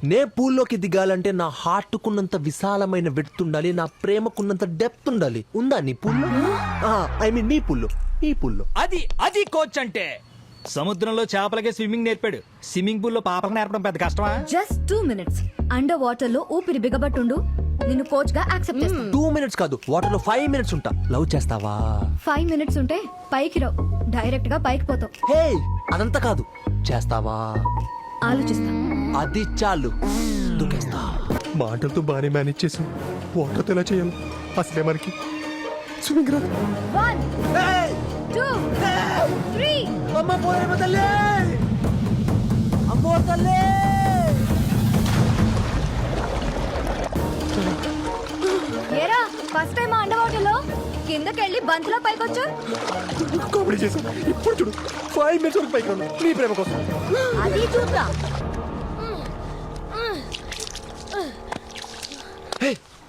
నే పూల్లోకి దిగాలంటే నా హార్ట్ కున్నంత విశాలమైన విడ్త్ ఉండాలి, నా ప్రేమకున్నంత డెప్త్ ఉండాలి. ఉందా నీ పూల్లో? ఐ మీన్ నీ పూల్లో. నీ పూల్లో అది కోచ్ అంటే. సముద్రంలో చేపలకే స్విమ్మింగ్ నేర్పాడు, స్విమ్మింగ్ పూల్ లో పాపకు నేర్పడం పెద్ద కష్టమా? జస్ట్ 2 minutes అండర్ వాటర్ లో ఊపిరి బిగబట్టుండు, నిన్ను కోచ్ గా యాక్సెప్ట్ చేస్తా. 2 minutes కాదు, వాటర్ లో 5 minutes ఉంటా. లవ్ చేస్తావా? 5 minutes ఉంటే పైకి రావు, డైరెక్ట్ గా పైకి పోతావు. హే, అదంతా కాదు. చేస్తావా? ఆలోచిస్తా. అది చాలు, దూకేస్తా. మాటలతో బాగానే మేనేజ్ చేసాం, వాటర్తో ఎలా చేయాలి అసలే మనకి స్విమ్మింగ్ రాదు. 1 2 3 అమ్మ పోరేమ తల్లి, అమ్మో తల్లి. ఏరా ఫస్ట్ టైం అండర్ వాటర్ లో కిందకెళ్ళి బంతిలో పైకొచ్చు. కామెడీ చేసాం. ఇప్పుడు చూడు 5 minutes వరకు పైకి రాను నీ ప్రేమ కోసం. అది చూద్దాం.